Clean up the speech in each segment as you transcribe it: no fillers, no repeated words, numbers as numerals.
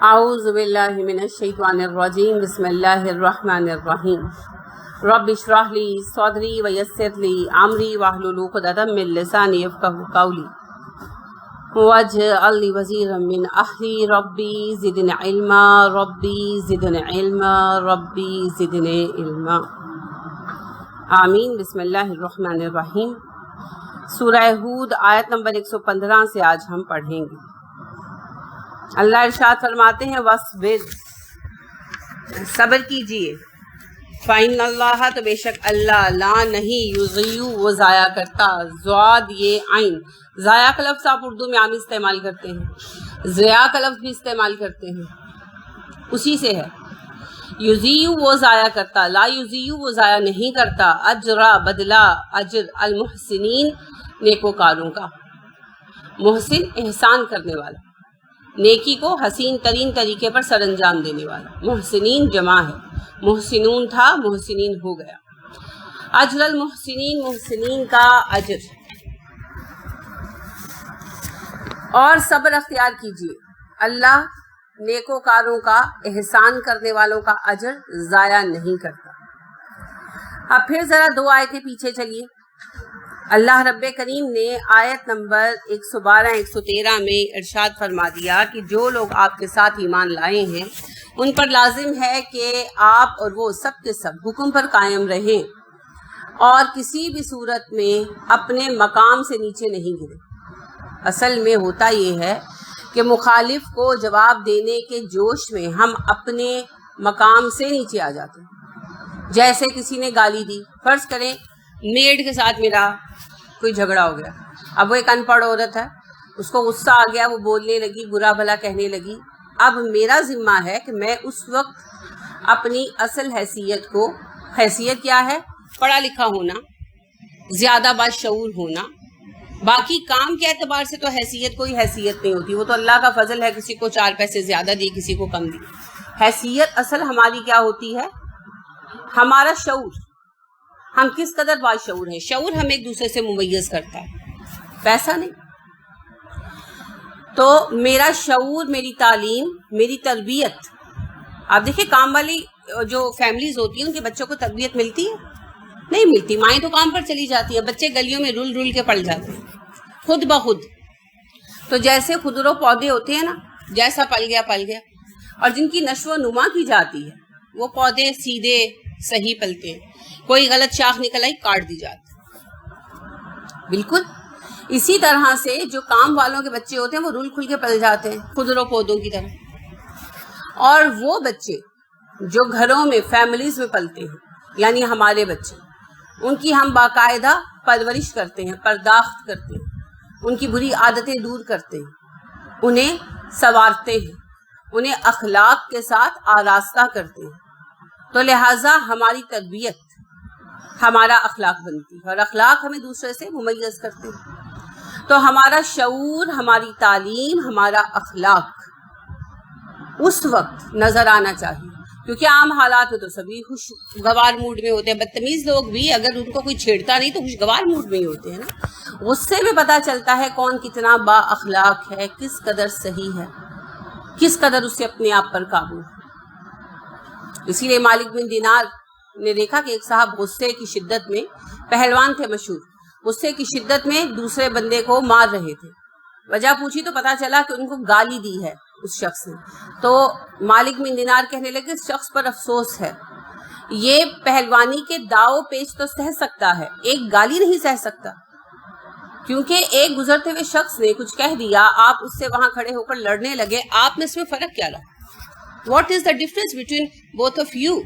اعوذ باللہ من الشیطان الرجیم بسم اللہ الرحمن الرحیم رب اشرح لی صدری ویسر لی امری واحلل عقدۃ من لسانی یفقهوا قولی واجعل لی وزیرا من اہلی ربی زدنی علما ربی زدنی علما ربی زدنی علما آمین۔ بسم اللہ الرحمن الرحیم۔ سورہ ہود آیت نمبر 115 سے آج ہم پڑھیں گے۔ اللہ ارشاد فرماتے ہیں وَاصْبِرْ، صبر کیجئے، فَإِنَّ اللَّهَ، تو بے شک اللہ، لا نہیں، یضیع، وہ ضائع کرتا، ضاد یہ عین، ضائع کا لفظ آپ اردو میں عام استعمال کرتے ہیں، ضیاء کا لفظ بھی استعمال کرتے ہیں، اسی سے ہے۔ یضیع وہ ضائع کرتا، لا یضیع وہ ضائع نہیں کرتا، اجرا بدلہ، اجر المحسنین نیکوکاروں کا، محسن احسان کرنے والا، نیکی کو حسین ترین طریقے پر سر انجام دینے والا، محسنین جمع ہے، محسنون تھا محسنین ہو گیا، اجر المحسنین محسنین کا اجر، اور صبر اختیار کیجیے، اللہ نیکوکاروں کا، احسان کرنے والوں کا اجر ضائع نہیں کرتا۔ اب پھر ذرا 2 آیتیں پیچھے چلیے۔ اللہ رب کریم نے آیت نمبر 112-113 میں ارشاد فرما دیا کہ جو لوگ آپ کے ساتھ ایمان لائے ہیں ان پر لازم ہے کہ آپ اور وہ سب کے سب حکم پر قائم رہیں اور کسی بھی صورت میں اپنے مقام سے نیچے نہیں گرے۔ اصل میں ہوتا یہ ہے کہ مخالف کو جواب دینے کے جوش میں ہم اپنے مقام سے نیچے آ جاتے ہیں۔ جیسے کسی نے گالی دی، فرض کریں میڈ کے ساتھ میرا کوئی جھگڑا ہو گیا، اب وہ ایک ان پڑھ عورت ہے، اس کو غصہ آ گیا، وہ بولنے لگی، برا بھلا کہنے لگی۔ اب میرا ذمہ ہے کہ میں اس وقت اپنی اصل حیثیت کو، حیثیت کیا ہے؟ پڑھا لکھا ہونا، زیادہ باشعور ہونا، باقی کام کے اعتبار سے تو حیثیت کوئی حیثیت نہیں ہوتی، وہ تو اللہ کا فضل ہے، کسی کو 4 پیسے زیادہ دی، کسی کو کم دی۔ حیثیت اصل ہماری کیا ہوتی ہے؟ ہمارا شعور، ہم کس قدر باشعور ہیں، شعور ہم ایک دوسرے سے ممیز کرتا ہے، پیسہ نہیں۔ تو میرا شعور، میری تعلیم، میری تربیت، آپ دیکھیں کام والی جو فیملیز ہوتی ہیں ان کے بچوں کو تربیت ملتی ہے؟ نہیں ملتی، مائیں تو کام پر چلی جاتی ہیں، بچے گلیوں میں رول رول کے پڑ جاتے ہیں خود بخود۔ تو جیسے خودرو پودے ہوتے ہیں نا، جیسا پل گیا پل گیا، اور جن کی نشو و نما کی جاتی ہے وہ پودے سیدھے صحیح پلتے ہیں، کوئی غلط شاخ نکل آئی کاٹ دی جاتی۔ بالکل اسی طرح سے جو کام والوں کے بچے ہوتے ہیں وہ رول کھل کے پل جاتے ہیں خودرو پودوں کی طرح، اور وہ بچے جو گھروں میں فیملیز میں پلتے ہیں، یعنی ہمارے بچے، ان کی ہم باقاعدہ پرورش کرتے ہیں، پرداخت کرتے ہیں، ان کی بری عادتیں دور کرتے ہیں، انہیں سنوارتے ہیں، انہیں اخلاق کے ساتھ آراستہ کرتے ہیں، تو لہٰذا ہماری تربیت ہمارا اخلاق بنتی ہے، اور اخلاق ہمیں دوسرے سے ممیز کرتے ہیں۔ تو ہمارا شعور، ہماری تعلیم، ہمارا اخلاق اس وقت نظر آنا چاہیے، کیونکہ عام حالات میں تو سبھی خوشگوار موڈ میں ہوتے ہیں، بدتمیز لوگ بھی اگر ان کو کوئی چھیڑتا نہیں تو خوشگوار موڈ میں ہی ہوتے ہیں نا۔ غصے میں پتہ چلتا ہے کون کتنا با اخلاق ہے، کس قدر صحیح ہے، کس قدر اسے اپنے آپ پر قابو ہے۔ اسی لیے مالک بن دینار نے دیکھا کہ ایک صاحب غصے کی شدت میں، پہلوان تھے مشہور، غصے کی شدت میں دوسرے بندے کو مار رہے تھے۔ وجہ پوچھی تو پتہ چلا کہ ان کو گالی دی ہے اس شخص نے۔ تو مالک بن دینار کہنے لگے اس شخص پر افسوس ہے، یہ پہلوانی کے داؤ پیچ تو سہ سکتا ہے، ایک گالی نہیں سہ سکتا، کیونکہ ایک گزرتے ہوئے شخص نے کچھ کہہ دیا، آپ اس سے وہاں کھڑے ہو کر لڑنے لگے، آپ میں اس میں فرق کیا رہا؟ What is the difference between both of you?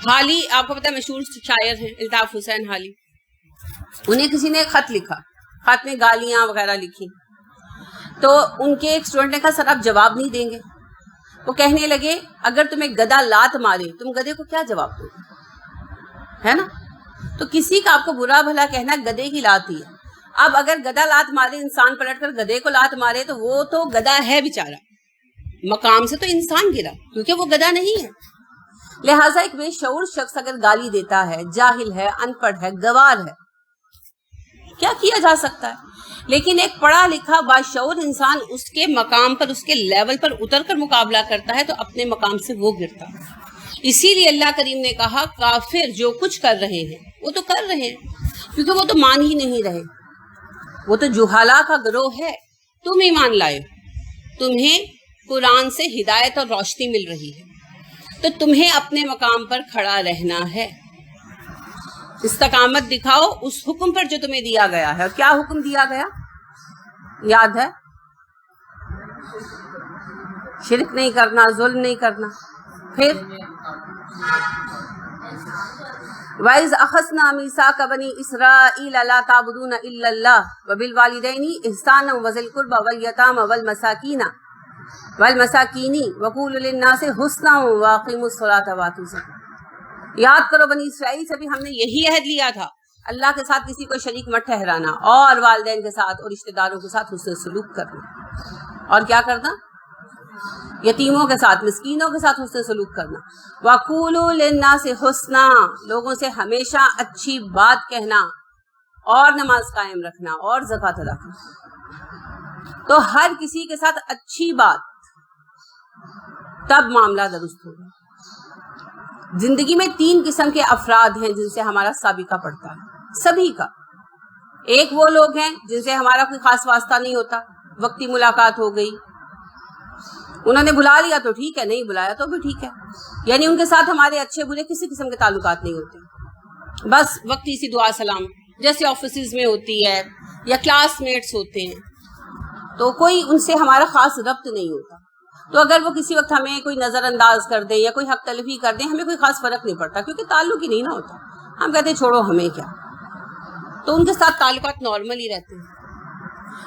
حالی آپ کو پتہ مشہور شاعر ہیں الطاف حسین حالی، انہیں کسی نے خط لکھا، خط میں گالیاں وغیرہ لکھی، تو ان کے ایک اسٹوڈنٹ نے کہا سر آپ جواب نہیں دیں گے؟ وہ کہنے لگے اگر تمہیں گدھا لات مارے تم گدھے کو کیا جواب دو گے؟ ہے نا؟ تو کسی کا آپ کو برا بھلا کہنا گدھے کی لات ہی ہے۔ اب اگر گدھا لات مارے، انسان پلٹ کر گدھے کو لات مارے، تو وہ تو گدھا ہے بیچارہ، مقام سے تو انسان گرا کیونکہ وہ گدھا نہیں ہے۔ لہٰذا ایک بے شعور شخص اگر گالی دیتا ہے، جاہل ہے، ان پڑھ ہے، گوار ہے، کیا کیا جا سکتا ہے؟ لیکن ایک پڑھا لکھا باشعور انسان اس کے مقام پر، اس کے لیول پر اتر کر مقابلہ کرتا ہے تو اپنے مقام سے وہ گرتا ہے۔ اسی لیے اللہ کریم نے کہا کافر جو کچھ کر رہے ہیں وہ تو کر رہے ہیں، کیونکہ وہ تو مان ہی نہیں رہے، وہ تو جہالا کا گروہ ہے۔ تم ایمان لائے، تمہیں قرآن سے ہدایت اور روشنی مل رہی ہے، تو تمہیں اپنے مقام پر کھڑا رہنا ہے، استقامت دکھاؤ اس حکم پر جو تمہیں دیا گیا ہے۔ اور کیا حکم دیا گیا یاد ہے؟ شرک نہیں کرنا، ظلم نہیں کرنا۔ پھر وَإِذْ أَخَذْنَا مِيثَاقَ بَنِي إِسْرَائِيلَ لَا تَعْبُدُونَ إِلَّا اللَّهَ وَبِالْوَالِدَيْنِ إِحْسَانًا وَذِي الْقُرْبَى وَالْيَتَامَى وَالْمَسَاكِينِ وَقُولُوا لِلنَّاسِ حُسْنًا وَأَقِيمُوا الصَّلَاةَ وَآتُوا الزَّكَاةَ۔ یاد کرو بنی اسرائیل سے بھی ہم نے یہی عہد لیا تھا، اللہ کے ساتھ کسی کو شریک مت ٹھہرانا، اور والدین کے ساتھ اور رشتہ داروں کے ساتھ حسن سلوک کرنا، اور کیا کرنا؟ یتیموں کے ساتھ، مسکینوں کے ساتھ حسن سلوک کرنا۔ وَقُولُوا لِلنَّاسِ حُسْنًا، لوگوں سے ہمیشہ اچھی بات کہنا، اور نماز قائم رکھنا، اور زکوٰۃ ادا کرنا۔ تو ہر کسی کے ساتھ اچھی بات، تب معاملہ درست ہوگا۔ زندگی میں 3 قسم کے افراد ہیں جن سے ہمارا سابقہ پڑتا ہے، سبھی کا۔ ایک وہ لوگ ہیں جن سے ہمارا کوئی خاص واسطہ نہیں ہوتا، وقتی ملاقات ہو گئی، انہوں نے بلا لیا تو ٹھیک ہے، نہیں بلایا تو بھی ٹھیک ہے، یعنی ان کے ساتھ ہمارے اچھے برے کسی قسم کے تعلقات نہیں ہوتے، بس وقتی سی دعا سلام، جیسے آفیسز میں ہوتی ہے یا کلاس میٹس ہوتے ہیں، تو کوئی ان سے ہمارا خاص ربط نہیں ہوتا۔ تو اگر وہ کسی وقت ہمیں کوئی نظر انداز کر دیں یا کوئی حق تلفی کر دیں، ہمیں کوئی خاص فرق نہیں پڑتا، کیونکہ تعلق ہی نہیں نہ ہوتا، ہم کہتے ہیں چھوڑو ہمیں کیا، تو ان کے ساتھ تعلقات نارمل ہی رہتے ہیں۔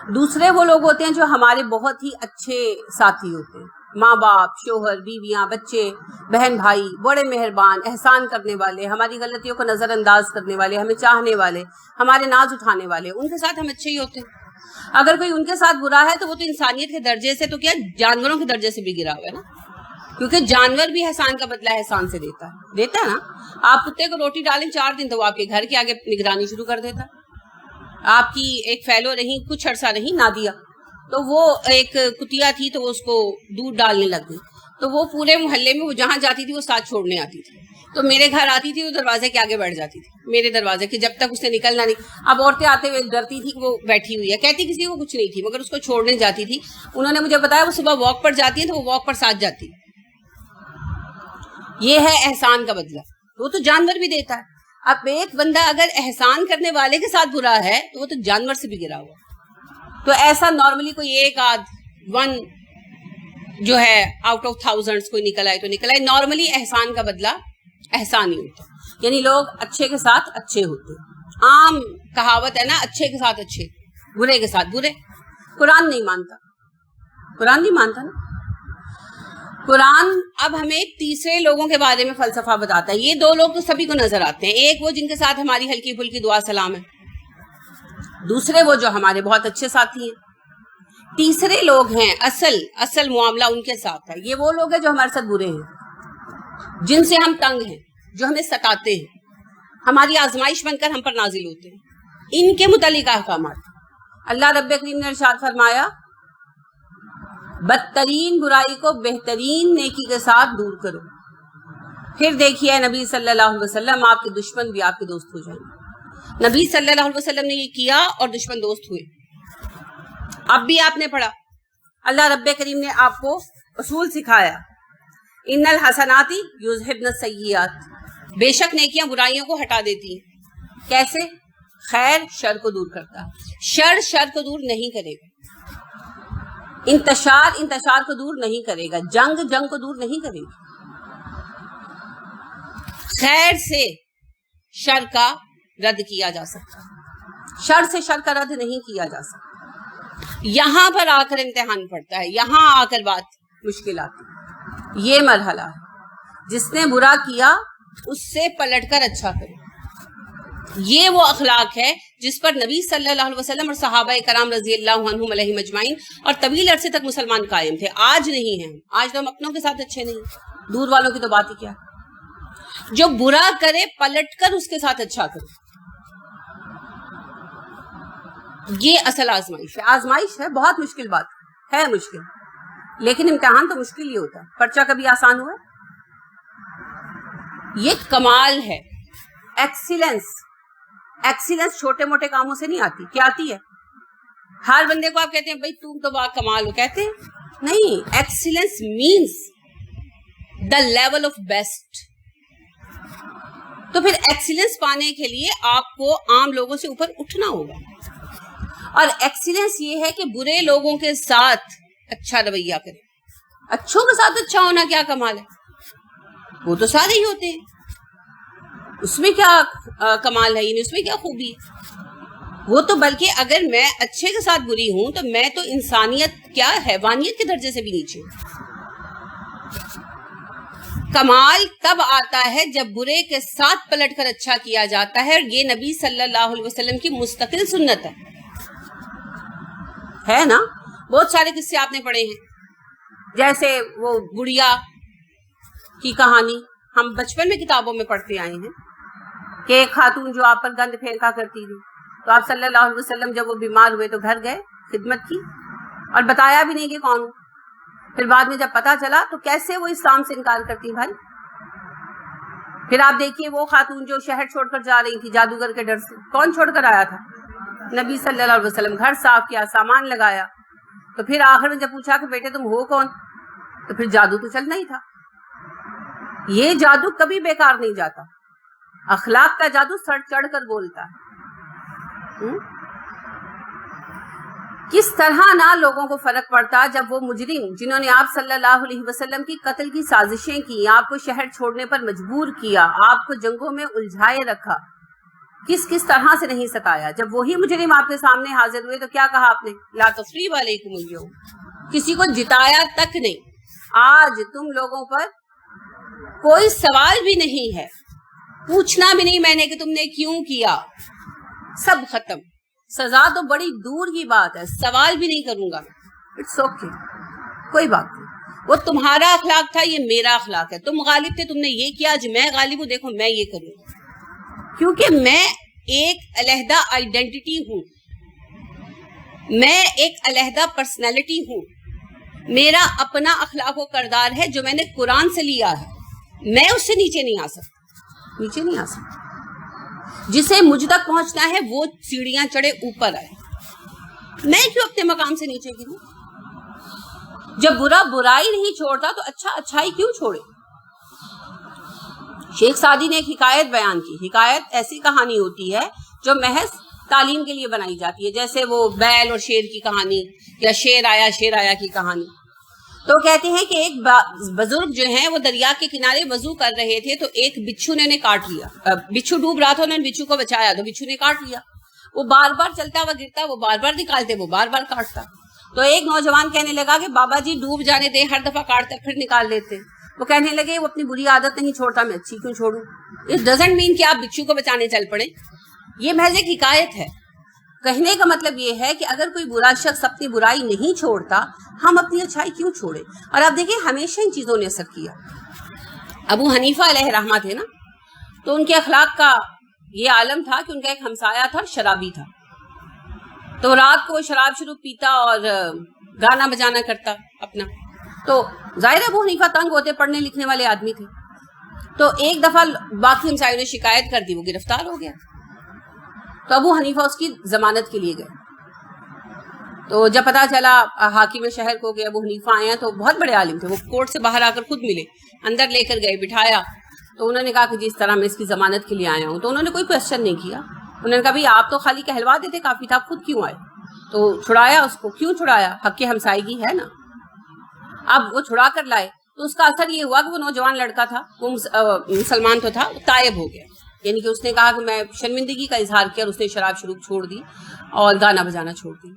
دوسرے وہ لوگ ہوتے ہیں جو ہمارے بہت ہی اچھے ساتھی ہوتے ہیں، ماں باپ، شوہر، بیویاں، بچے، بہن بھائی، بڑے مہربان، احسان کرنے والے، ہماری غلطیوں کو نظر انداز کرنے والے، ہمیں چاہنے والے، ہمارے ناز اٹھانے والے، ان کے ساتھ ہم اچھے ہی ہوتے ہیں۔ اگر کوئی ان کے ساتھ برا ہے تو وہ تو انسانیت کے درجے سے تو کیا جانوروں کے درجے سے بھی گرا ہوا ہے نا، کیونکہ جانور بھی احسان کا بدلہ احسان سے دیتا ہے نا۔ آپ کتے کو روٹی ڈالیں 4 دن تو وہ آپ کے گھر کے آگے نگرانی شروع کر دیتا ہے۔ آپ کی ایک فیلو رہی، کچھ عرصہ رہی نادیہ، تو وہ ایک کتیا تھی تو وہ اس کو دودھ ڈالنے لگ گئی، تو وہ پورے محلے میں وہ جہاں جاتی تھی وہ ساتھ چھوڑنے آتی تھی، تو میرے گھر آتی تھی، وہ دروازے کے آگے بیٹھ جاتی تھی، میرے دروازے کے، جب تک اس نے نکلنا نہیں۔ اب عورتیں آتے ہوئے ڈرتی تھی کہ وہ بیٹھی ہوئی ہے، کہتی کسی کو کچھ نہیں تھی، مگر اس کو چھوڑنے جاتی تھی۔ انہوں نے مجھے بتایا وہ صبح واک پر جاتی ہے تو وہ واک پر ساتھ جاتی ہے۔ یہ ہے احسان کا بدلہ، وہ تو جانور بھی دیتا ہے۔ اب ایک بندہ اگر احسان کرنے والے کے ساتھ برا ہے تو وہ تو جانور سے بھی گرا ہوا، تو ایسا نارملی کوئی ایک آدھ 1 جو ہے آؤٹ آف تھاؤزنڈز کوئی نکل آئے تو نکل آئے، نارملی احسان کا بدلہ احسان ہی ہوتا ہے، یعنی لوگ اچھے کے ساتھ اچھے ہوتے ہیں۔ عام کہاوت ہے نا، اچھے کے ساتھ اچھے، برے کے ساتھ برے۔ قرآن نہیں مانتا، قرآن نہیں مانتا نا۔ قرآن اب ہمیں تیسرے لوگوں کے بارے میں فلسفہ بتاتا ہے۔ یہ 2 لوگ تو سبھی کو نظر آتے ہیں، ایک وہ جن کے ساتھ ہماری ہلکی پھلکی دعا سلام ہے، دوسرے وہ جو ہمارے بہت اچھے ساتھی ہیں۔ تیسرے لوگ ہیں اصل معاملہ ان کے ساتھ ہے، یہ وہ لوگ ہیں جو ہمارے ساتھ برے ہیں، جن سے ہم تنگ ہیں، جو ہمیں ستاتے ہیں، ہماری آزمائش بن کر ہم پر نازل ہوتے ہیں، ان کے متعلق احکامات۔ اللہ رب کریم نے ارشاد فرمایا بدترین برائی کو بہترین نیکی کے ساتھ دور کرو۔ پھر دیکھیے نبی صلی اللہ علیہ وسلم، آپ کے دشمن بھی آپ کے دوست ہو جائیں گے۔ نبی صلی اللہ علیہ وسلم نے یہ کیا اور دشمن دوست ہوئے۔ اب بھی آپ نے پڑھا، اللہ رب کریم نے آپ کو اصول سکھایا، ان الحسنات یذہبن السیئات، بے شک نیکیاں برائیوں کو ہٹا دیتی ہیں۔ کیسے؟ خیر شر کو دور کرتا ہے، شر کو دور نہیں کرے گا، انتشار کو دور نہیں کرے گا، جنگ کو دور نہیں کرے گا۔ خیر سے شر کا رد کیا جا سکتا، شر سے شر کا رد نہیں کیا جا سکتا۔ یہاں پر آ کر امتحان پڑتا ہے، یہاں آ کر بات مشکل آتی ہے۔ یہ مرحلہ ہے، جس نے برا کیا اس سے پلٹ کر اچھا کرے۔ یہ وہ اخلاق ہے جس پر نبی صلی اللہ علیہ وسلم اور صحابہ کرام رضی اللہ عنہم علیہم اجمعین اور طویل عرصے تک مسلمان قائم تھے۔ آج نہیں ہیں، آج تو ہم اپنوں کے ساتھ اچھے نہیں، دور والوں کی تو بات ہی کیا۔ جو برا کرے پلٹ کر اس کے ساتھ اچھا کرے۔ یہ اصل آزمائش ہے. آزمائش ہے, بہت مشکل بات ہے, مشکل, لیکن امتحان تو مشکل ہی ہوتا ہے. پرچہ کبھی آسان ہوا؟ یہ کمال ہے. ایکسیلنس چھوٹے موٹے کاموں سے نہیں آتی. کیا آتی ہے؟ ہر بندے کو آپ کہتے ہیں بھائی تم تو با کمال ہو, کہتے ہیں نہیں. Excellence means the level of best. تو پھر ایکسیلنس پانے کے لیے آپ کو عام لوگوں سے اوپر اٹھنا ہوگا. اور ایکسیلنس یہ ہے کہ برے لوگوں کے ساتھ اچھا رویہ کریں. اچھوں کے ساتھ اچھا ہونا کیا کمال ہے؟ وہ تو سارے ہی ہوتے ہیں, اس میں کیا کمال ہے, اس میں کیا خوبی ہے؟ وہ تو بلکہ اگر میں اچھے کے ساتھ بری ہوں تو میں تو انسانیت کیا حیوانیت کے درجے سے بھی نیچے ہوں. کمال تب آتا ہے جب برے کے ساتھ پلٹ کر اچھا کیا جاتا ہے, اور یہ نبی صلی اللہ علیہ وسلم کی مستقل سنت ہے نا. بہت سارے قصے آپ نے پڑھے ہیں, جیسے وہ گڑیا کی کہانی ہم بچپن میں کتابوں میں پڑھتے آئے ہیں کہ ایک خاتون جو آپ پر گند پھینکا کرتی تھی, تو آپ صلی اللہ علیہ وسلم جب وہ بیمار ہوئے تو گھر گئے, خدمت کی, اور بتایا بھی نہیں کہ کون ہوں. پھر بعد میں جب پتا چلا تو کیسے وہ اسلام سے انکار کرتی بھائی. پھر آپ دیکھیے وہ خاتون جو شہر چھوڑ کر جا رہی تھی جادوگر کے ڈر سے, کون چھوڑ کر آیا تھا؟ نبی صلی اللہ علیہ وسلم. گھر صاف کیا, سامان لگایا, تو پھر آخر میں جب پوچھا کہ بیٹے تم ہو کون, تو پھر جادو تو چلنا ہی تھا. یہ جادو کبھی بیکار نہیں جاتا. اخلاق کا جادو سر چڑھ کر بولتا ہے. کس طرح نہ لوگوں کو فرق پڑتا جب وہ مجرم جنہوں نے آپ صلی اللہ علیہ وسلم کی قتل کی سازشیں کی, آپ کو شہر چھوڑنے پر مجبور کیا, آپ کو جنگوں میں الجھائے رکھا, کس طرح سے نہیں ستایا. جب وہی مجرم آپ کے سامنے حاضر ہوئے تو کیا کہا آپ نے؟ لا تثریب علیکم اليوم. کسی کو جتایا تک نہیں. آج تم لوگوں پر کوئی سوال بھی نہیں ہے, پوچھنا بھی نہیں میں نے کہ تم نے کیوں کیا, سب ختم. سزا تو بڑی دور کی بات ہے, سوال بھی نہیں کروں گا. اٹس اوکے, کوئی بات نہیں. وہ تمہارا اخلاق تھا, یہ میرا اخلاق ہے. تم غالب تھے, تم نے یہ کیا, آج میں غالب ہوں, دیکھو میں یہ کروں. کیونکہ میں ایک علیحدہ آئیڈینٹی ہوں, میں ایک علیحدہ پرسنالٹی ہوں. میرا اپنا اخلاق و کردار ہے جو میں نے قرآن سے لیا ہے. میں اس سے نیچے نہیں آ سکتا, نیچے نہیں آ سکتا. جسے مجھ تک پہنچنا ہے وہ سیڑھیاں چڑھے اوپر آئے. میں کیوں اپنے مقام سے نیچے گروں؟ جب برا برائی نہیں چھوڑتا تو اچھا اچھائی کیوں چھوڑے؟ شیخ سعدی نے ایک حکایت بیان کی. حکایت ایسی کہانی ہوتی ہے جو محض تعلیم کے لیے بنائی جاتی ہے, جیسے وہ بیل اور شیر کی کہانی, یا شیر آیا کی کہانی. تو کہتے ہیں کہ ایک بزرگ جو ہیں وہ دریا کے کنارے وضو کر رہے تھے, تو ایک بچھو نے انہیں کاٹ لیا. بچھو ڈوب رہا تھا, انہوں نے بچھو کو بچایا تو بچھو نے کاٹ لیا. وہ بار بار چلتا ہوا گرتا, وہ بار بار نکالتے, وہ بار بار کاٹتا. تو ایک نوجوان کہنے لگا کہ بابا جی ڈوب جانے دیں, ہر دفعہ کاٹتے پھر نکال لیتے. وہ کہنے لگے وہ اپنی بری عادت نہیں چھوڑتا, میں اچھی کیوں چھوڑوں؟ اٹ ڈزنٹ مین کہ آپ بچھو کو بچانے چل پڑے. یہ محض ایک حکایت ہے. کہنے کا مطلب یہ ہے کہ اگر کوئی برا شخص اپنی برائی نہیں چھوڑتا, ہم اپنی اچھائی کیوں چھوڑیں؟ اور آپ دیکھیں ہمیشہ ان چیزوں نے اثر کیا. ابو حنیفہ علیہ رحمہ تھے نا, تو ان کے اخلاق کا یہ عالم تھا کہ ان کا ایک ہمسایہ تھا, شرابی تھا. تو رات کو شراب شروع پیتا اور گانا بجانا کرتا اپنا. تو ظاہر ابو حنیفہ تنگ ہوتے, پڑھنے لکھنے والے آدمی تھے. تو ایک دفعہ باقی ہمسایوں نے شکایت کر دی, وہ گرفتار ہو گیا. تو ابو حنیفہ اس کی ضمانت کے لیے گئے. تو جب پتا چلا حاکم شہر کو کہ ابو حنیفہ آئے ہیں, تو بہت بڑے عالم تھے, وہ کورٹ سے باہر آ کر خود ملے, اندر لے کر گئے, بٹھایا. تو انہوں نے کہا کہ جس طرح میں اس کی ضمانت کے لیے آیا ہوں. تو انہوں نے کوئی کوشچن نہیں کیا. انہوں نے کہا بھائی آپ تو خالی کہلوا دیتے کافی تھا, خود کیوں آئے؟ تو چھڑایا اس کو. کیوں چھڑایا؟ حق کے ہمسائیگی ہے نا. اب وہ چھڑا کر لائے تو اس کا اثر یہ ہوا کہ وہ نوجوان لڑکا تھا, وہ مسلمان تو تھا, تائب ہو گیا. یعنی کہ اس نے کہا کہ میں شرمندگی کا اظہار کیا, اور اس نے شراب شروع چھوڑ دی اور گانا بجانا چھوڑ دی.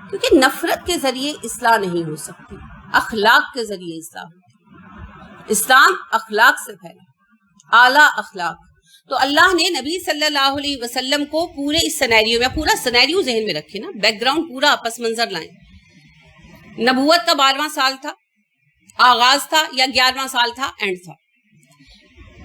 کیونکہ نفرت کے ذریعے اصلاح نہیں ہو سکتی, اخلاق کے ذریعے اصلاح ہوتی. اسلام اخلاق سے پھیلا, اعلیٰ اخلاق. تو اللہ نے نبی صلی اللہ علیہ وسلم کو پورے اس سینیریو میں, پورا سینیریو ذہن میں رکھے نا, بیک گراؤنڈ پورا پس منظر لائیں. نبوت کا 12واں سال تھا, آغاز تھا, یا 11واں سال تھا, اینڈ تھا.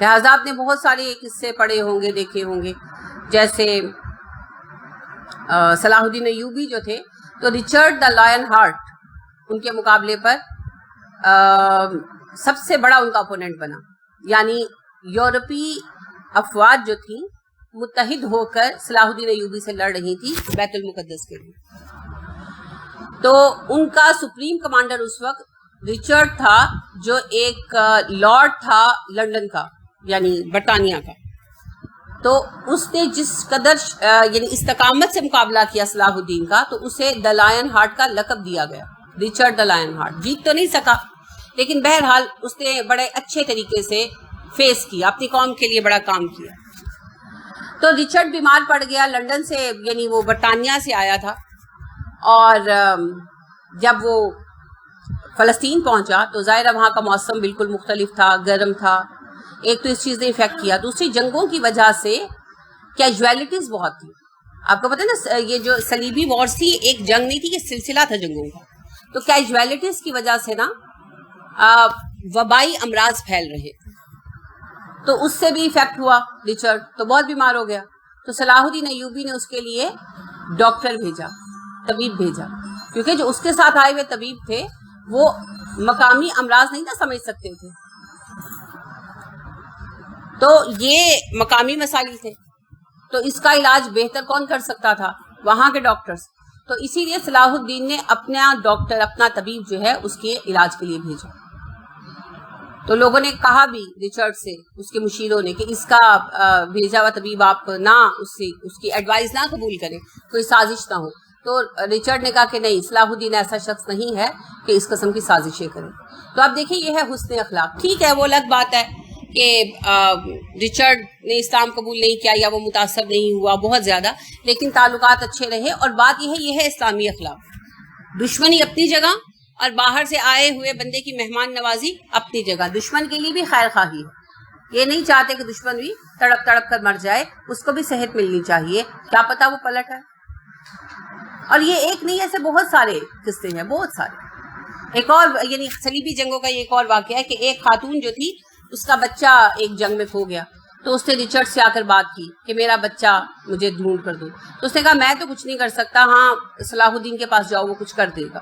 لہٰذا آپ نے بہت سارے قصے پڑھے ہوں گے، دیکھے ہوں گے، جیسے صلاح الدین ایوبی جو تھے تو ریچرڈ دا لائن ہارٹ ان کے مقابلے پر سب سے بڑا ان کا اپوننٹ بنا، یعنی یورپی افواج جو تھیں متحد ہو کر صلاح الدین ایوبی سے لڑ رہی تھی بیت المقدس کے لیے۔ تو ان کا سپریم کمانڈر اس وقت ریچرڈ تھا، جو ایک لارڈ تھا لنڈن کا، یعنی برطانیہ کا۔ تو اس نے جس قدر یعنی استقامت سے مقابلہ کیا صلاح الدین کا، تو اسے دا لائن ہارٹ کا لقب دیا گیا، ریچرڈ دا لائن ہارٹ۔ جیت تو نہیں سکا، لیکن بہرحال اس نے بڑے اچھے طریقے سے فیس کیا، اپنی قوم کے لیے بڑا کام کیا۔ تو ریچرڈ بیمار پڑ گیا لنڈن سے، یعنی وہ برطانیہ سے آیا تھا، اور جب وہ فلسطین پہنچا تو ظاہر ہے وہاں کا موسم بالکل مختلف تھا، گرم تھا۔ ایک تو اس چیز نے افیکٹ کیا، دوسری جنگوں کی وجہ سے کیجویلٹیز بہت تھی۔ آپ کو پتہ ہے نا، یہ جو صلیبی وارز تھی ایک جنگ نہیں تھی، یہ سلسلہ تھا جنگوں کا۔ تو کیجویلٹیز کی وجہ سے نا وبائی امراض پھیل رہے تھے، تو اس سے بھی افیکٹ ہوا ریچرڈ، تو بہت بیمار ہو گیا۔ تو صلاح الدین ایوبی نے اس کے لیے ڈاکٹر بھیجا، طبیب بھیجا، کیونکہ جو اس کے ساتھ آئے ہوئے طبیب تھے وہ مقامی امراض نہیں نہ سمجھ سکتے تھے، تو یہ مقامی مسائل تھے، تو اس کا علاج بہتر کون کر سکتا تھا؟ وہاں کے ڈاکٹرز۔ تو اسی لیے صلاح الدین نے اپنا ڈاکٹر، اپنا طبیب جو ہے اس کے علاج کے لیے بھیجا۔ تو لوگوں نے کہا بھی ریچرڈ سے، اس کے مشیروں نے، کہ اس کا بھیجا ہوا طبیب آپ نہ اس کی ایڈوائز نہ قبول کریں، کوئی سازش نہ ہو۔ تو ریچرڈ نے کہا کہ نہیں، صلاح الدین ایسا شخص نہیں ہے کہ اس قسم کی سازشیں کرے۔ تو آپ دیکھیں یہ ہے حسن اخلاق۔ ٹھیک ہے، وہ الگ بات ہے کہ ریچرڈ نے اسلام قبول نہیں کیا یا وہ متاثر نہیں ہوا بہت زیادہ، لیکن تعلقات اچھے رہے۔ اور بات یہ ہے اسلامی اخلاق۔ دشمنی اپنی جگہ اور باہر سے آئے ہوئے بندے کی مہمان نوازی اپنی جگہ۔ دشمن کے لیے بھی خیر خواہی ہے، یہ نہیں چاہتے کہ دشمن بھی تڑپ تڑپ کر مر جائے، اس کو بھی صحت ملنی چاہیے، کیا پتہ وہ پلٹ ہے۔ اور یہ ایک نہیں، ایسے بہت سارے قصے ہیں، بہت سارے۔ ایک اور یعنی صلیبی جنگوں کا یہ ایک اور واقعہ ہے کہ ایک خاتون جو تھی اس کا بچہ ایک جنگ میں کھو گیا، تو اس نے ریچرڈ سے آ کر بات کی کہ میرا بچہ مجھے ڈھونڈ کر دو۔ تو اس نے کہا میں تو کچھ نہیں کر سکتا، ہاں صلاح الدین کے پاس جاؤ، وہ کچھ کر دے گا،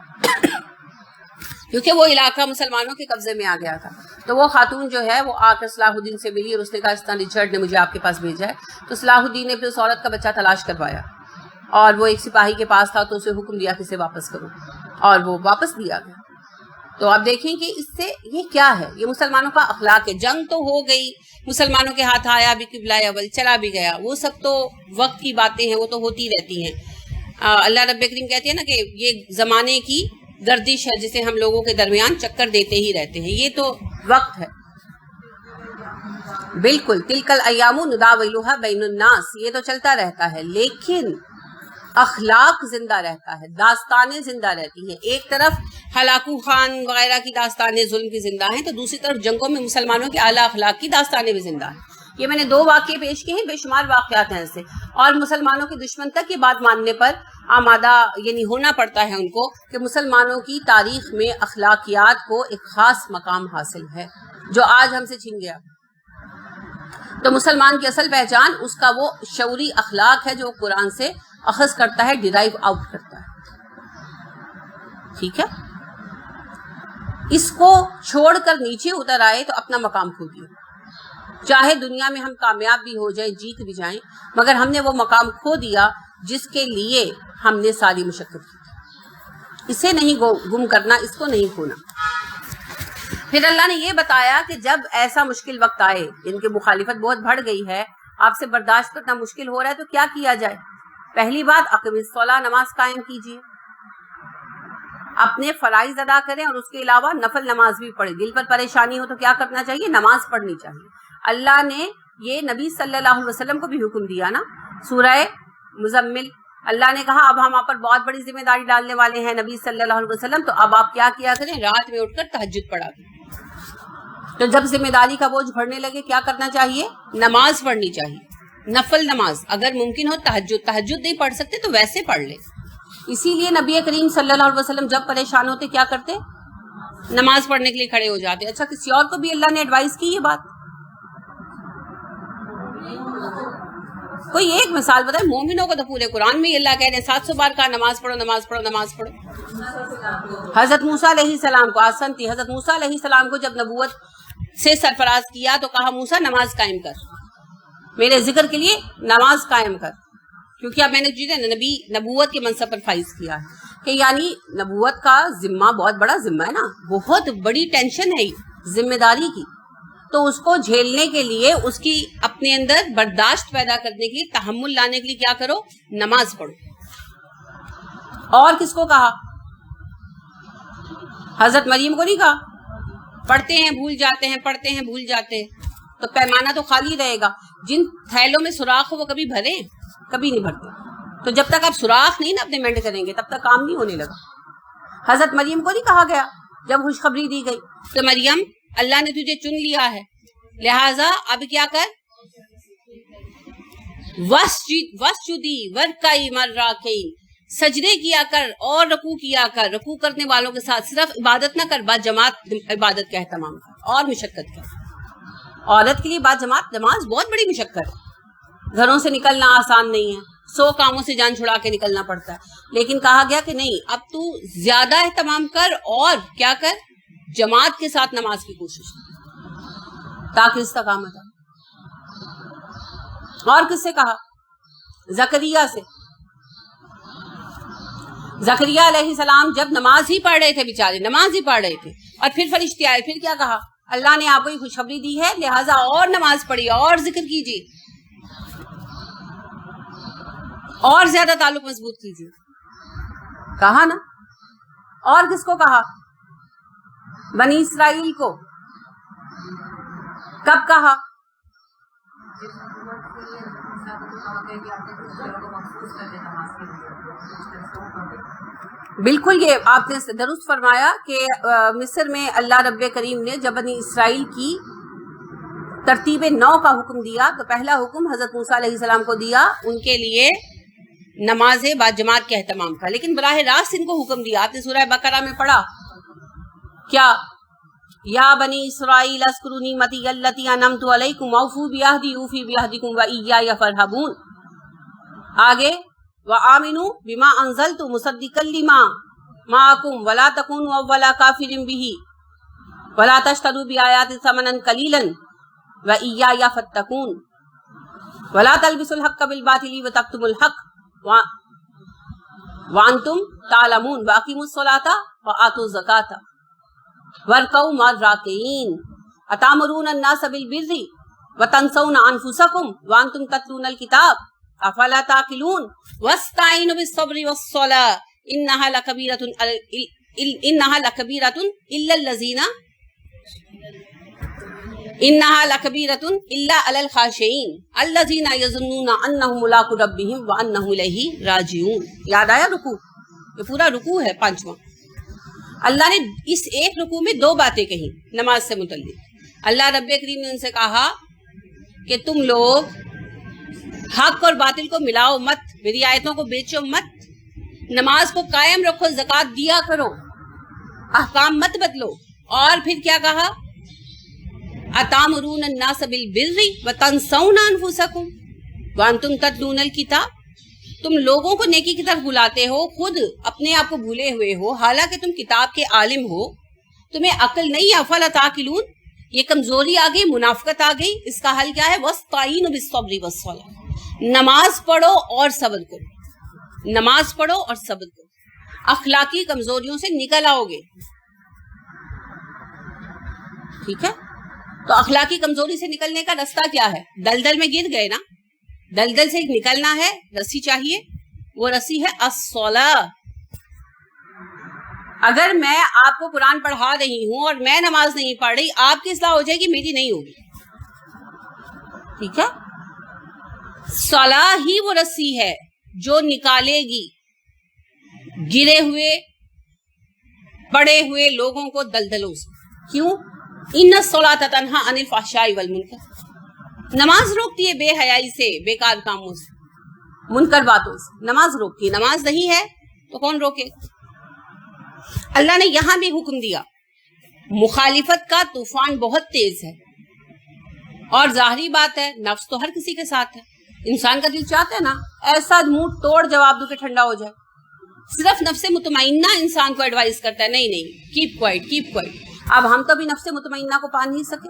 کیونکہ وہ علاقہ مسلمانوں کے قبضے میں آ گیا تھا۔ تو وہ خاتون جو ہے وہ آ کر صلاح الدین سے ملی اور اس نے کہا اس طرح ریچرڈ نے مجھے آپ کے پاس بھیجا ہے۔ تو صلاح الدین نے پھر اس عورت کا بچہ تلاش کروایا، اور وہ ایک سپاہی کے پاس تھا، تو اسے حکم دیا کہ اسے واپس کرو، اور وہ واپس دیا گیا۔ تو آپ دیکھیں کہ اس سے یہ کیا ہے، یہ مسلمانوں کا اخلاق ہے۔ جنگ تو ہو گئی، مسلمانوں کے ہاتھ آیا بھی قبلہ اول، چلا بھی گیا، وہ سب تو وقت کی باتیں ہیں، وہ تو ہوتی رہتی ہیں۔ اللہ رب کریم کہتے ہیں نا کہ یہ زمانے کی گردش ہے جسے ہم لوگوں کے درمیان چکر دیتے ہی رہتے ہیں، یہ تو وقت ہے۔ بالکل، تلک الایام نداولها بین الناس، یہ تو چلتا رہتا ہے، لیکن اخلاق زندہ رہتا ہے، داستانیں زندہ رہتی ہیں۔ ایک طرف ہلاکو خان وغیرہ کی داستانیں ظلم کی زندہ ہیں، تو دوسری طرف جنگوں میں مسلمانوں کے اعلیٰ اخلاق کی داستانیں بھی زندہ ہیں۔ یہ میں نے 2 واقعے پیش کیے ہیں، بے شمار واقعات ہیں ایسے، اور مسلمانوں کے دشمن تک یہ بات ماننے پر آمادہ یعنی ہونا پڑتا ہے ان کو کہ مسلمانوں کی تاریخ میں اخلاقیات کو ایک خاص مقام حاصل ہے جو آج ہم سے چھن گیا۔ تو مسلمان کی اصل پہچان اس کا وہ شعوری اخلاق ہے جو قرآن سے اخذ کرتا ہے، ڈیرائیو آؤٹ کرتا ہے۔ ٹھیک ہے، اس کو چھوڑ کر نیچے اتر آئے تو اپنا مقام کھو دیا۔ چاہے دنیا میں ہم کامیاب بھی ہو جائیں، جیت بھی جائیں، مگر ہم نے وہ مقام کھو دیا جس کے لیے ہم نے ساری مشقت کی۔ اسے نہیں گم کرنا، اس کو نہیں کھونا۔ پھر اللہ نے یہ بتایا کہ جب ایسا مشکل وقت آئے، ان کی مخالفت بہت بڑھ گئی ہے، آپ سے برداشت کرنا مشکل ہو رہا ہے، تو کیا کیا جائے؟ پہلی بات، اقیم الصلاۃ، نماز قائم کیجیے، اپنے فرائض ادا کریں، اور اس کے علاوہ نفل نماز بھی پڑھیں۔ دل پر پریشانی ہو تو کیا کرنا چاہیے؟ نماز پڑھنی چاہیے۔ اللہ نے یہ نبی صلی اللہ علیہ وسلم کو بھی حکم دیا نا، سورہ مزمل، اللہ نے کہا اب ہم آپ پر بہت بڑی ذمہ داری ڈالنے والے ہیں نبی صلی اللہ علیہ وسلم، تو اب آپ کیا کیا کریں؟ رات میں اٹھ کر تہجد پڑھا کریں۔ تو جب ذمہ داری کا بوجھ بڑھنے لگے کیا کرنا چاہیے؟ نماز پڑھنی چاہیے، نفل نماز، اگر ممکن ہو تہجد نہیں پڑھ سکتے تو ویسے پڑھ لیں۔ اسی لیے نبی کریم صلی اللہ علیہ وسلم جب پریشان ہوتے کیا کرتے؟ نماز پڑھنے کے لیے کھڑے ہو جاتے۔ اچھا، کسی اور کو بھی اللہ نے ایڈوائز کی یہ بات کوئی ایک مثال بتائیں. مومنوں کو تو پورے قرآن میں اللہ کہہ رہے ہیں 700 بار کہا نماز پڑھو نماز پڑھو نماز پڑھو. حضرت موسیٰ علیہ السلام کو آسن تھی. حضرت موسیٰ علیہ السلام کو جب نبوت سے سرفراز کیا تو کہا موسیٰ نماز قائم کر, میرے ذکر کے لیے نماز قائم کر, کیونکہ اب میں نے چیزیں نبوت کے منصب پر فائز کیا ہے کہ یعنی نبوت کا ذمہ بہت بڑا ذمہ ہے نا, بہت بڑی ٹینشن ہے ذمہ داری کی. تو اس کو جھیلنے کے لیے, اس کی اپنے اندر برداشت پیدا کرنے کے لیے, تحمل لانے کے لیے کیا کرو, نماز پڑھو. اور کس کو کہا؟ حضرت مریم کو نہیں کہا. پڑھتے ہیں بھول جاتے ہیں, پڑھتے ہیں بھول جاتے ہیں, تو پیمانہ تو خالی رہے گا. جن تھیلوں میں سوراخ ہو وہ کبھی بھرے, کبھی نہیں بھرتے. تو جب تک آپ سوراخ نہیں نا اپنے مینڈ کریں گے تب تک کام نہیں ہونے لگا. حضرت مریم کو نہیں کہا گیا جب خوشخبری دی گئی کہ مریم اللہ نے تجھے چن لیا ہے, لہذا اب کیا کر, وسجدی ورکعی مع الراکعین, سجدے کیا کر اور رکوع کیا کر. رکوع کرنے والوں کے ساتھ صرف عبادت نہ کر, با جماعت عبادت کا اہتمام کر اور مشقت کر. عورت کے لیے با جماعت نماز بہت بڑی مشقت ہے. گھروں سے نکلنا آسان نہیں ہے, 100 کاموں سے جان چھڑا کے نکلنا پڑتا ہے. لیکن کہا گیا کہ نہیں, اب تو زیادہ اہتمام کر اور کیا کر, جماعت کے ساتھ نماز کی کوشش تاکہ استقامت آئے. اور کس سے کہا؟ زکریا سے. زکریا علیہ السلام جب نماز ہی پڑھ رہے تھے, بیچارے نماز ہی پڑھ رہے تھے, اور پھر فرشتے آئے, پھر کیا کہا, اللہ نے آپ کو خوشخبری دی ہے لہٰذا اور نماز پڑھیے اور ذکر کیجیے اور زیادہ تعلق مضبوط کیجیے. کہا نا. اور کس کو کہا؟ بنی اسرائیل کو. کب کہا؟ بالکل, یہ آپ نے درست فرمایا کہ مصر میں اللہ رب کریم نے جب بنی اسرائیل کی ترتیب 9 کا حکم دیا تو پہلا حکم حضرت موسیٰ علیہ السلام کو دیا ان کے لیے نماز با جماعت کے اہتمام کا, لیکن براہ راست ان کو حکم دیا. آپ نے سورہ بقرہ میں پڑھا کیا, یا بنی اسرائیل اذکروا نعمتی التی انعمت علیکم واوفوا بعہدی اوفی بعہدکم وایای فارہبون. آگے وآمنوا بما انزلت مصدقا لما معکم ولا تکونوا اول کافر بہ ولا تشتروا بآیاتی ثمنا قلیلا وایای فاتقون ولا تلبسوا الحق بالباطل وتکتموا الحق وانتم تعلمون واقیموا الصلاۃ وآتوا الزکاۃ وارکعوا مع الراکعین اتامرون الناس بالبر وتنسون انفسکم وانتم تتلون الکتاب افلا تعقلون واستعینوا بالصبر والصلاۃ انہا لکبیرۃ الا علی الخاشعین الذین یظنون انہم ملاقو ربہم وانہم الیہ راجعون. یاد آیا رکوع؟ یہ پورا رکوع ہے 5واں. اللہ نے اس ایک رکوع میں 2 باتیں کہیں نماز سے متعلق. اللہ رب کریم نے ان سے کہا کہ تم لوگ حق اور باطل کو ملاؤ مت, میری آیتوں کو بیچو مت, نماز کو قائم رکھو, زکوٰۃ دیا کرو, احکام مت بدلو. اور پھر کیا کہا, اتامرون الناس بالبر وتنسون انفسکم وانتم تتلون الکتاب. تم لوگوں کو نیکی کی طرف بلاتے ہو, خود اپنے آپ کو بھولے ہوئے ہو, حالانکہ تم کتاب کے عالم ہو, تمہیں عقل نہیں. افلا تعقلون, یہ کمزوری آ گئی, منافقت آ گئی. اس کا حل کیا ہے, واستعینوا بالصبر والصلاۃ, نماز پڑھو اور صبر کرو, نماز پڑھو اور صبر کرو. اخلاقی کمزوریوں سے نکل آؤ گے. ٹھیک ہے, تو اخلاقی کمزوری سے نکلنے کا رستہ کیا ہے؟ دلدل میں گر گئے نا, دلدل سے نکلنا ہے, رسی چاہیے, وہ رسی ہے الصلاۃ. اگر میں آپ کو قرآن پڑھا رہی ہوں اور میں نماز نہیں پڑھ رہی, آپ کی اصلاح ہو جائے گی, میری نہیں ہوگی. ٹھیک ہے, صلاح ہی وہ رسی ہے جو نکالے گی گرے ہوئے پڑے ہوئے لوگوں کو دلدلوں سے. کیوں؟ ان الصلاۃ تنہی عن الفحشاء والمنکر, نماز روکتی ہے بے حیائی سے, بیکار کاموں سے, منکر باتوں سے. نماز روکتی ہے, نماز نہیں ہے تو کون روکے؟ اللہ نے یہاں بھی حکم دیا. مخالفت کا طوفان بہت تیز ہے, اور ظاہری بات ہے نفس تو ہر کسی کے ساتھ ہے, انسان کا دل چاہتا ہے نا ایسا منہ توڑ جواب دو کہ ٹھنڈا ہو جائے. صرف نفس مطمئنہ انسان کو ایڈوائز کرتا ہے نہیں کیپ کوائٹ کیپ کوائٹ. اب ہم تو بھی نفس مطمئنہ کو پا نہیں سکے,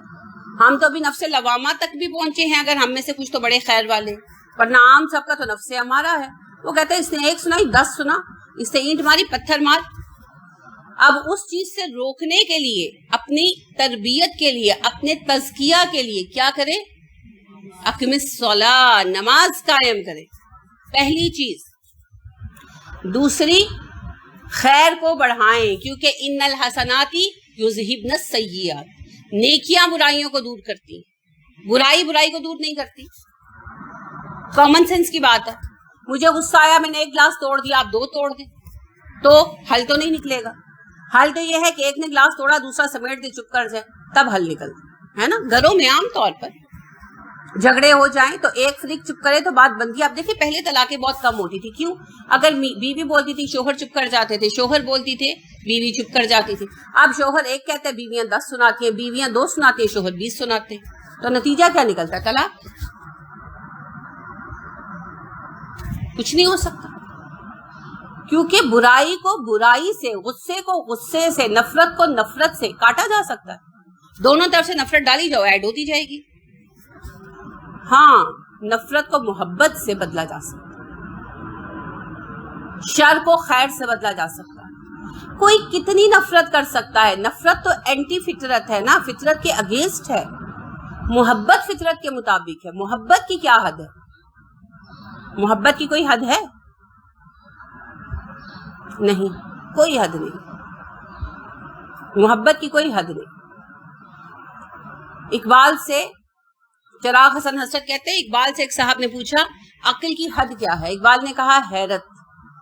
ہم تو بھی نفس لوامہ تک بھی پہنچے ہیں اگر ہم میں سے کچھ تو بڑے خیر والے, ورنہ عام سب کا تو نفس ہمارا ہے. وہ کہتے ہیں اس نے ایک سنائی 10 سنا, اس سے اینٹ ماری پتھر مار. اب اس چیز سے روکنے کے لیے, اپنی تربیت کے لیے, اپنے تزکیہ کے لیے کیا کرے؟ اقیم الصلاۃ, نماز قائم کرے, پہلی چیز. دوسری, خیر کو بڑھائیں, کیونکہ ان الحسنات یذہبن السیئات, نیکیاں برائیوں کو دور کرتی, برائی برائی کو دور نہیں کرتی. کامن سینس کی بات ہے. مجھے غصہ آیا, میں نے ایک گلاس توڑ دیا, آپ 2 توڑ دیں تو حل تو نہیں نکلے گا. حل تو یہ ہے کہ ایک نے گلاس توڑا دوسرا سمیٹ دے, چپ کر جائے, تب حل نکلتا ہے نا. گھروں میں عام طور پر جھگڑے ہو جائیں تو ایک فریق چپ کرے تو بات بنتی ہے. اب دیکھیں پہلے طلاقیں بہت کم ہوتی تھی, کیوں؟ اگر بیوی بولتی تھی شوہر چپ کر جاتے تھے, شوہر بولتی تھے بیوی چپ کر جاتی تھی. اب شوہر ایک کہتے ہیں بیویاں 10 سناتی ہیں, بیویاں 2 سناتی ہیں, شوہر 20 سناتے ہیں, تو نتیجہ کیا نکلتا ہے؟ طلاق. کچھ نہیں ہو سکتا, کیونکہ برائی کو برائی سے, غصے کو غصے سے, نفرت کو نفرت سے کاٹا جا سکتا ہے. دونوں طرف سے نفرت ڈالی جاؤ, ایڈ ہوتی جائے گی. ہاں, نفرت کو محبت سے بدلا جا سکتا ہے, شر کو خیر سے بدلا جا سکتا ہے. کوئی کتنی نفرت کر سکتا ہے؟ نفرت تو اینٹی فطرت ہے نا, فطرت کے اگینسٹ ہے. محبت فطرت کے مطابق ہے. محبت کی کیا حد ہے؟ محبت کی کوئی حد ہے؟ نہیں, کوئی حد نہیں. محبت کی کوئی حد نہیں. اقبال سے چراغ حسن حسرت کہتے ہیں, اقبال سے ایک صاحب نے پوچھا عقل کی حد کیا ہے؟ اقبال نے کہا حیرت.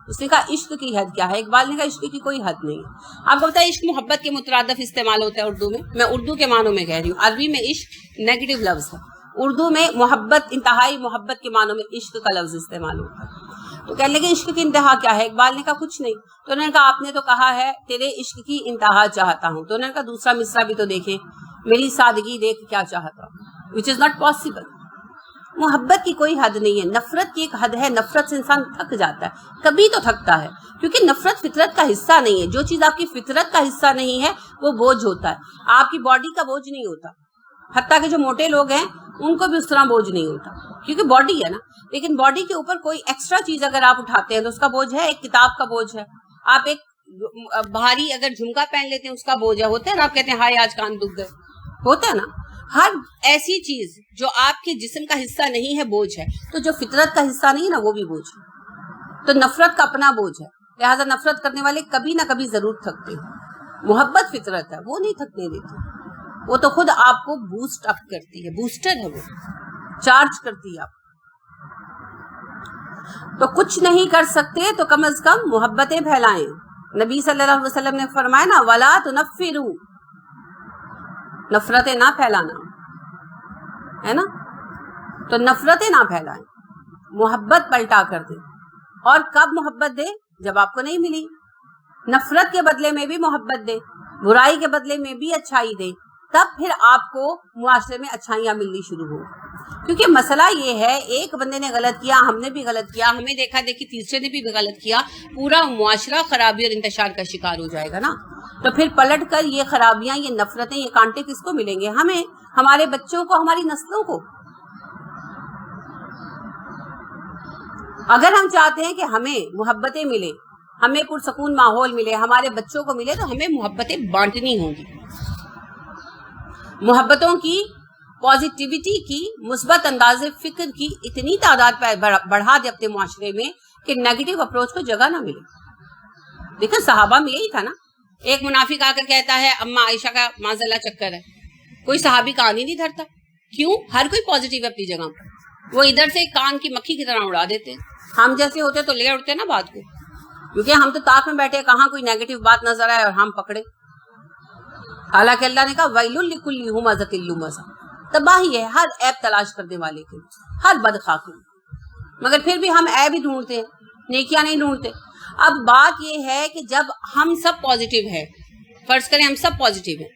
اس نے کہا عشق کی حد کیا ہے؟ اقبال نے کہا عشق کی کوئی حد نہیں. آپ کو پتا ہے عشق محبت کے مترادف استعمال ہوتا ہے اردو میں. میں اردو کے معنوں میں کہہ رہی ہوں, عربی میں عشق نیگیٹو لفظ ہے, اردو میں محبت, انتہائی محبت کے معنوں میں عشق کا لفظ استعمال ہوتا ہے. تو کہنے لگے عشق کی انتہا کیا ہے؟ اقبال نے کہا کچھ نہیں. تو انہوں نے کہا آپ نے تو کہا ہے تیرے عشق کی انتہا چاہتا ہوں. تو انہوں نے کہا دوسرا مصرع بھی تو دیکھیں, میری سادگی دیکھ کیا چاہتا ہوں, which is not possible. محبت کی کوئی حد نہیں ہے. نفرت کی ایک حد ہے, نفرت سے انسان تھک جاتا ہے, کبھی تو تھکتا ہے, کیونکہ نفرت فطرت کا حصہ نہیں ہے. جو چیز آپ کی فطرت کا حصہ نہیں ہے وہ بوجھ ہوتا ہے, آپ کی باڈی کا بوجھ نہیں ہوتا. حتیٰ کہ جو موٹے لوگ ہیں ان کو بھی اس طرح بوجھ نہیں ہوتا, کیونکہ باڈی ہے نا. لیکن باڈی کے اوپر کوئی ایکسٹرا چیز اگر آپ اٹھاتے ہیں تو اس کا بوجھ ہے, ایک کتاب کا بوجھ ہے. آپ ایک بھاری اگر جھمکا پہن لیتے ہیں اس کا بوجھ ہے, ہوتا ہے نا. آپ کہتے ہیں ہائے آج کان دکھ گئے, ہوتا ہے نا. ہر ایسی چیز جو آپ کے جسم کا حصہ نہیں ہے بوجھ ہے, تو جو فطرت کا حصہ نہیں ہے نا وہ بھی بوجھ ہے. تو نفرت کا اپنا بوجھ ہے, لہٰذا نفرت کرنے والے کبھی نہ کبھی ضرور تھکتے ہیں. محبت فطرت ہے, وہ نہیں تھکنے دیتی, وہ تو خود آپ کو بوسٹ اپ کرتی ہے, بوسٹر ہے, وہ چارج کرتی ہے آپ. تو کچھ نہیں کر سکتے تو کم از کم محبتیں پھیلائیں. نبی صلی اللہ علیہ وسلم نے فرمایا نا وَلَا تُنَفِّرُوا, نفرتیں نہ پھیلانا ہے نا. تو نفرتیں نہ پھیلائیں, محبت پلٹا کر دیں. اور کب محبت دے؟ جب آپ کو نہیں ملی. نفرت کے بدلے میں بھی محبت دے, برائی کے بدلے میں بھی اچھائی دے, تب پھر آپ کو معاشرے میں اچھائیاں ملنی شروع ہو. کیونکہ مسئلہ یہ ہے, ایک بندے نے غلط کیا, ہم نے بھی غلط کیا, ہمیں دیکھا دیکھی تیسرے نے بھی غلط کیا, پورا معاشرہ خرابی اور انتشار کا شکار ہو جائے گا نا. تو پھر پلٹ کر یہ خرابیاں, یہ نفرتیں, یہ کانٹے کس کو ملیں گے؟ ہمیں, ہمارے بچوں کو, ہماری نسلوں کو. اگر ہم چاہتے ہیں کہ ہمیں محبتیں ملے, ہمیں پرسکون ماحول ملے, ہمارے بچوں کو ملے, تو ہمیں محبتیں بانٹنی ہوں گی. محبتوں کی, پازیٹیوٹی کی, مثبت انداز فکر کی اتنی تعداد بڑھا دے اپنے معاشرے میں کہ نیگیٹو اپروچ کو جگہ نہ ملے. دیکھیں صحابہ میں یہی تھا نا. ایک منافق آ کر کہتا ہے اما عائشہ کا معاذاللہ چکر ہے, کوئی صحابی کان ہی نہیں دھرتا. کیوں؟ ہر کوئی پازیٹیو ہے اپنی جگہ پر, وہ ادھر سے کان کی مکھی کی طرح اڑا دیتے ہیں. ہم جیسے ہوتے تو لے اڑتے نا بات کو, کیونکہ ہم تو طاق میں بیٹھے, کہاں کوئی نیگیٹو بات نظر آئے اور ہم پکڑے. حالانکہ اللہ نے کہا ویل لکل ہمزۃ لمزہ, تباہی ہے ہر عیب تلاش کرنے والے کے, ہر بدخواہ. مگر پھر بھی ہم عیب ہی ڈھونڈتے ہیں, نیکیاں نہیں ڈھونڈتے. اب بات یہ ہے کہ جب ہم سب پازیٹیو ہیں, فرض کریں ہم سب پازیٹیو ہیں,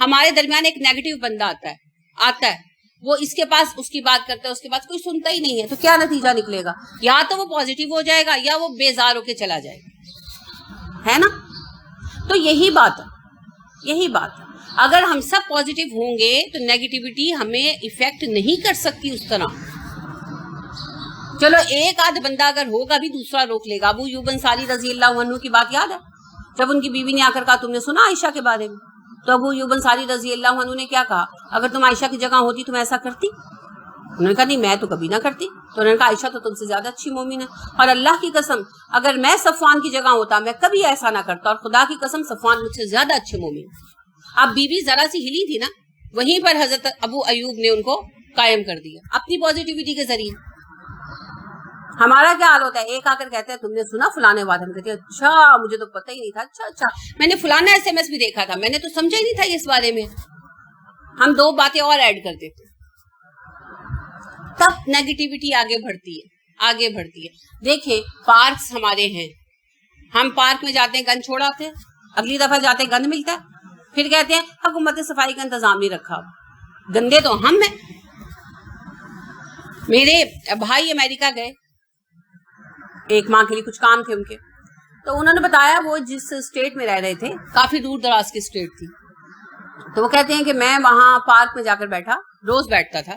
ہمارے درمیان ایک نیگیٹو بندہ آتا ہے, وہ اس کے پاس اس کی بات کرتا ہے، اس کے پاس کوئی سنتا ہی نہیں ہے، تو کیا نتیجہ نکلے گا؟ یا تو وہ پازیٹیو ہو جائے گا یا وہ بیزار ہو کے چلا جائے گا، ہے نا؟ تو یہی بات ہے، اگر ہم سب پازیٹیو ہوں گے تو نیگیٹیوٹی ہمیں ایفیکٹ نہیں کر سکتی اس طرح. چلو ایک آدھ بندہ اگر ہوگا بھی دوسرا روک لے گا. ابو ایوب انصاری رضی اللہ عنہ کی بات یاد ہے جب ان کی بیوی نے آ کر کہا تم نے سنا عائشہ کے بارے میں؟ تو ابو ایوب انصاری رضی اللہ عنہ نے کیا کہا؟ اگر تم عائشہ کی جگہ ہوتی تم ایسا کرتی؟ انہوں نے کہا نہیں میں تو کبھی نہ کرتی. تو انہوں نے کہا عائشہ تو تم سے زیادہ اچھی مومن ہے، اور اللہ کی قسم اگر میں صفوان کی جگہ ہوتا میں کبھی ایسا نہ کرتا، اور خدا کی قسم صفوان مجھ سے زیادہ اچھے مومن. اب بیوی ذرا سی ہلی تھی نا، وہیں پر حضرت ابو ایوب نے ان کو قائم کر دیا اپنی پازیٹیوٹی کے ذریعے. ہمارا کیا حال ہوتا ہے؟ ایک آ کر کہتے ہیں تم نے سنا فلانے بات، ہم کہتے ہیں اچھا مجھے تو پتہ ہی نہیں تھا، اچھا میں نے فلانا SMS بھی دیکھا تھا، میں نے تو سمجھا ہی نہیں تھا اس بارے میں. ہم 2 باتیں اور ایڈ کر دیتے، تب نیگیٹیوٹی آگے بڑھتی ہے. دیکھیں پارکس ہمارے ہیں، ہم پارک میں جاتے ہیں گند چھوڑ آتے ہیں، اگلی دفعہ جاتے ہیں گند ملتا ہے، پھر کہتے ہیں حکومت نے صفائی کا انتظام نہیں رکھا. گندے تو ہم ہیں. میرے بھائی امریکہ گئے ایک ماہ کے لیے، کچھ کام تھے ان کے، تو انہوں نے بتایا وہ جس اسٹیٹ میں رہ رہے تھے کافی دور دراز کی اسٹیٹ تھی، تو وہ کہتے ہیں کہ میں وہاں پارک میں جا کر روز بیٹھتا تھا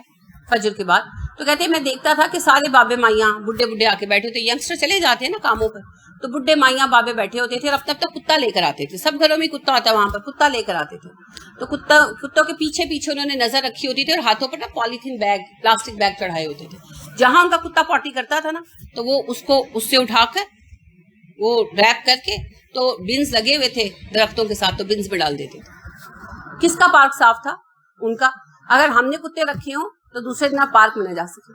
فجر کے بعد. تو کہتے ہیں میں دیکھتا تھا کہ سارے بابے مائیاں بڈھے آ کے بیٹھے ہوتے، ینگسٹر چلے جاتے ہیں نا کاموں پر، تو بڈھے مائیاں بابے بیٹھے ہوتے تھے اور اپنا کتا لے کر آتے تھے. سب گھروں میں کتا ہوتا ہے، وہاں پر کتا لے کر آتے تھے. تو کتوں کے پیچھے انہوں نے نظر رکھی ہوتی تھی اور ہاتھوں پر نا پالیتھین بیگ، پلاسٹک بیگ چڑھائے ہوتے تھے. جہاں ان کا کتا پوٹی کرتا تھا نا تو وہ اس سے اٹھا کر وہ ریپ کر کے، تو بنز لگے ہوئے تھے درختوں کے ساتھ، تو بنز میں ڈال دیتے تھے. کس کا پارک صاف تھا؟ ان کا. اگر ہم نے کتے رکھے ہوں تو دوسرے دن آپ پارک میں نہ جا سکیں.